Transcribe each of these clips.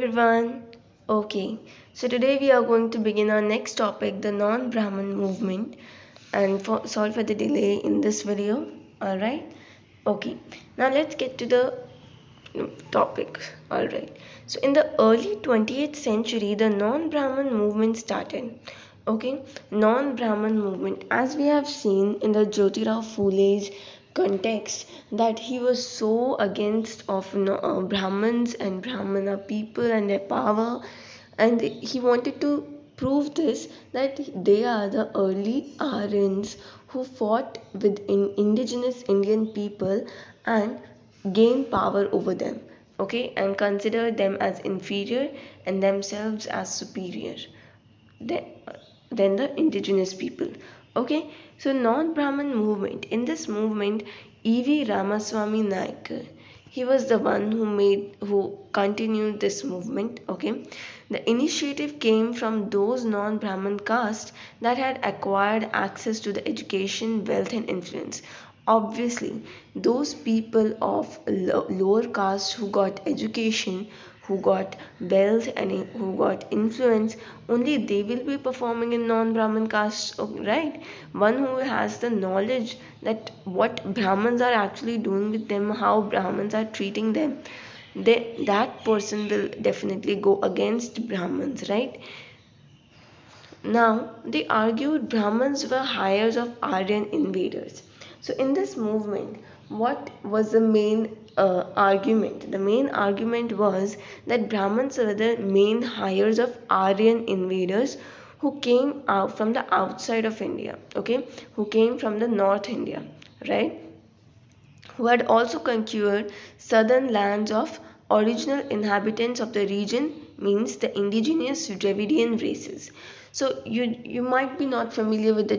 Everyone. Okay, so today we are going to begin our next topic, the non-Brahman movement, and sorry for the delay in this video. All right. Okay. Now let's get to the topic. All right. So in the early 20th century, the non-Brahman movement started. Okay, non-Brahman movement, as we have seen in the Jyotirao Phule's context, that he was so against of Brahmins and Brahmana people and their power, and he wanted to prove this, that they are the early Aryans who fought with indigenous Indian people and gained power over them, okay, and considered them as inferior and themselves as superior than, than the indigenous people. Okay, so non-Brahman movement. In this movement, E.V. Ramaswamy Naikar, he was the one who continued this movement. Okay, the initiative came from those non-Brahman castes that had acquired access to the education, wealth, and influence. Obviously, those people of lower caste who got education, who got wealth, and who got influence, only they will be performing in non-Brahman caste, right? One who has the knowledge that what Brahmins are actually doing with them, how Brahmins are treating them, that person will definitely go against Brahmins, right? Now, they argued Brahmins were heirs of Aryan invaders. So, in this movement, what was the main argument? The main argument was that Brahmins were the main heirs of Aryan invaders who came out from the outside of India, okay, who came from the North India, right? Who had also conquered southern lands of original inhabitants of the region, means the indigenous Dravidian races. So you might be not familiar with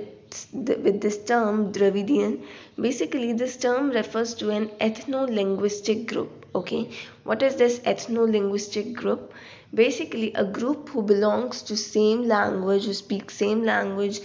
with this term Dravidian. Basically, this term refers to an ethno-linguistic group. Okay, what is this ethno-linguistic group? Basically, a group who belongs to same language, who speaks same language,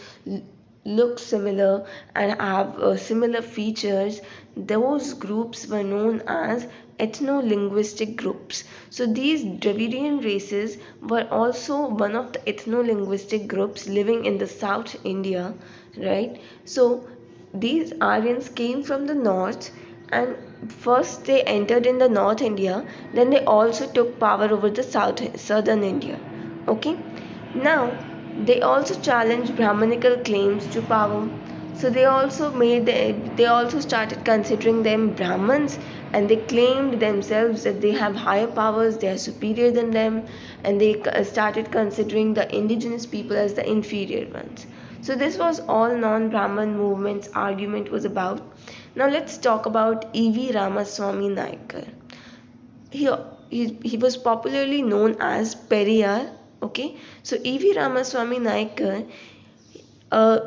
look similar, and have similar features. Those groups were known as ethno-linguistic groups. So these Dravidian races were also one of the ethno-linguistic groups living in the South India, right? So these Aryans came from the north, and first they entered in the North India, then they also took power over the southern India. Okay, now they also challenged Brahmanical claims to power. So they also started considering them Brahmins, and they claimed themselves that they have higher powers, they are superior than them, and they started considering the indigenous people as the inferior ones. So this was all non-Brahman movement's argument was about. Now let's talk about E.V. Ramaswamy Naikar. He, he was popularly known as Periyar. Okay, so E.V. Ramaswamy Naikar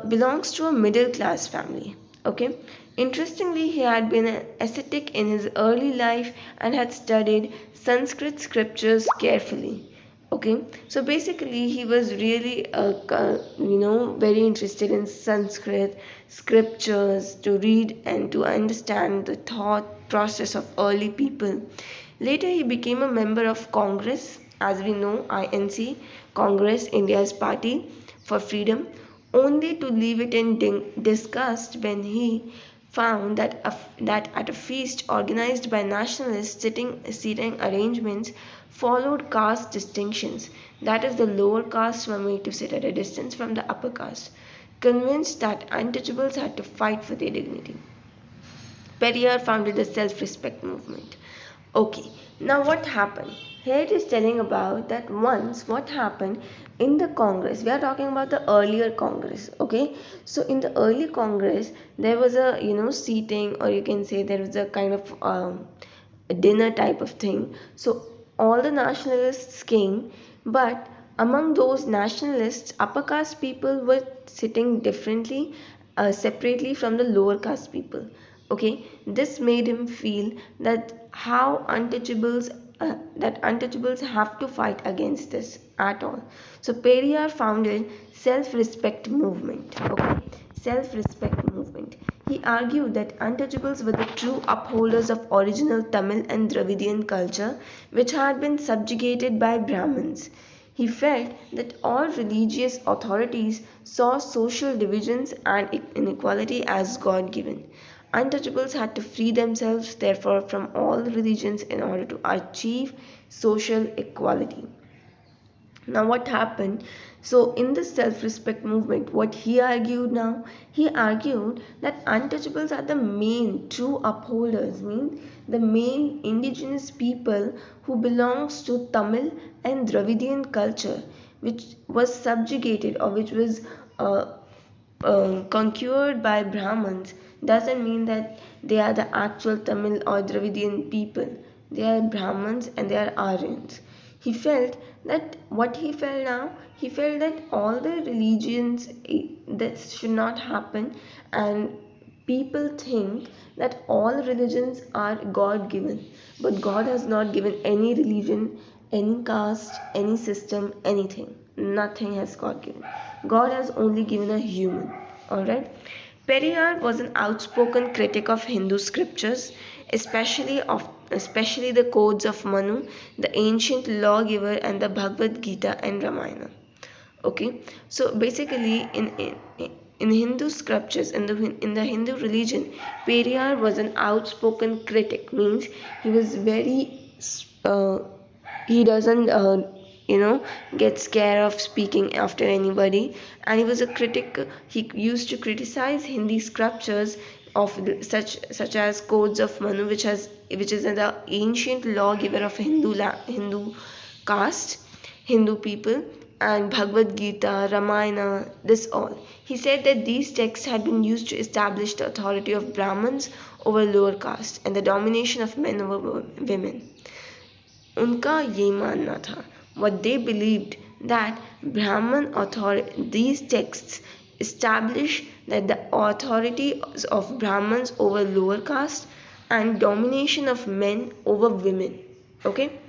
belongs to a middle class family. Okay, interestingly, he had been an ascetic in his early life and had studied Sanskrit scriptures carefully. Okay, so basically, he was really, very interested in Sanskrit scriptures to read and to understand the thought process of early people. Later, he became a member of Congress, as we know, INC, Congress, India's party for freedom, only to leave it in disgust when he found that at a feast organized by nationalists, seating arrangements followed caste distinctions. That is, the lower castes were made to sit at a distance from the upper caste, convinced that untouchables had to fight for their dignity. Periyar founded the self-respect movement. Okay, now what happened? Here it is telling about that once what happened in the Congress. We are talking about the earlier Congress. Okay, so in the early Congress there was a seating, or you can say there was a kind of a dinner type of thing. So all the nationalists came, but among those nationalists, upper caste people were sitting differently, separately from the lower caste people. Okay, this made him feel that untouchables have to fight against this at all. So Periyar founded self-respect movement. Okay, self-respect movement. He argued that untouchables were the true upholders of original Tamil and Dravidian culture, which had been subjugated by Brahmins. He felt that all religious authorities saw social divisions and inequality as God given. Untouchables had to free themselves, therefore, from all religions in order to achieve social equality. Now, what happened? So, in the self respect movement, what he argued now? He argued that untouchables are the main true upholders, means the main indigenous people who belongs to Tamil and Dravidian culture, which was subjugated or which was conquered by Brahmins, doesn't mean that they are the actual Tamil or Dravidian people. They are Brahmins and they are Aryans. He felt that what he felt now, he felt that all the religions that should not happen, and people think that all religions are God given, but God has not given any religion, any caste, any system, anything. Nothing has God given. God has only given a human. Alright. Periyar was an outspoken critic of Hindu scriptures, especially the codes of Manu, the ancient lawgiver, and the Bhagavad Gita and Ramayana. Okay, so basically in Hindu scriptures, in the Hindu religion, Periyar was an outspoken critic, means he was very he doesn't get scared of speaking after anybody, and he was a critic. He used to criticize Hindi scriptures of such as codes of Manu, which is the ancient lawgiver of Hindu caste, Hindu people, and Bhagavad Gita, Ramayana, this all. He said that these texts had been used to establish the authority of Brahmins over lower caste and the domination of men over women. उनका ये मानना था, what they believed, that Brahman authority, these texts establish that the authority of Brahmins over lower caste and domination of men over women. Okay.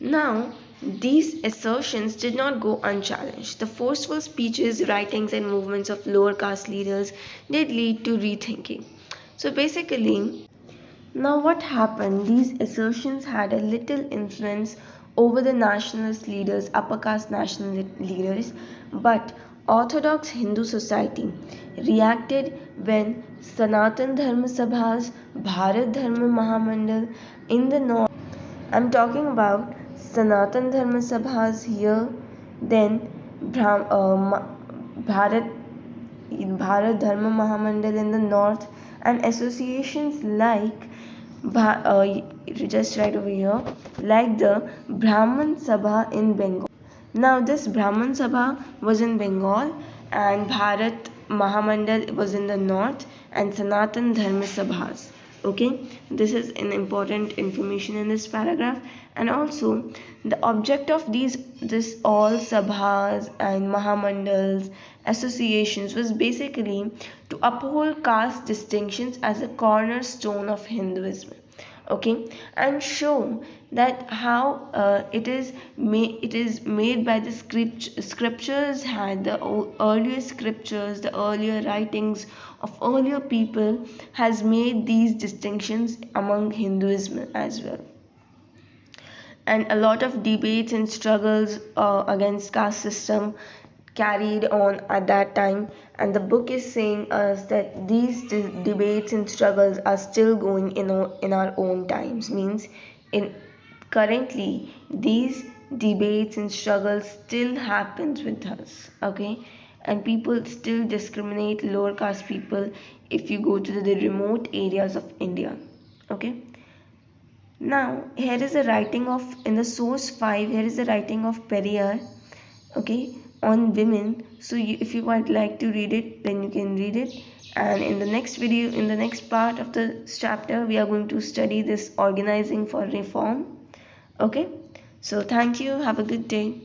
Now, these assertions did not go unchallenged. The forceful speeches, writings, and movements of lower caste leaders did lead to rethinking. So basically, now what happened? These assertions had a little influence over the nationalist leaders, upper caste national leaders, but Orthodox Hindu society reacted when Sanatan Dharma Sabhas, Bharat Dharma Mahamandal in the north. I'm talking about Sanatan Dharma Sabhas here, then Bharat Dharma Mahamandal in the north, and associations like just right over here, like the Brahman Sabha in Bengal. Now this Brahman Sabha was in Bengal, and Bharat Mahamandal was in the north, and Sanatan Dharma Sabhas. Okay, this is an important information in this paragraph. And also the object of this all sabhas and mahamandals associations was basically to uphold caste distinctions as a cornerstone of Hinduism. Okay, and show that how it is made by the scriptures, had the earlier scriptures, the earlier writings of earlier people has made these distinctions among Hinduism as well. And a lot of debates and struggles against caste system carried on at that time, and the book is saying us that these debates and struggles are still going in our own times, means in currently these debates and struggles still happens with us. Okay, and people still discriminate lower caste people if you go to the remote areas of India. Okay, now here is a writing of, in the source 5, here is a writing of Periyar, okay, on women. So if you would like to read it, then you can read it. And in the next video, in the next part of the chapter, we are going to study this organizing for reform. Okay, so thank you, have a good day.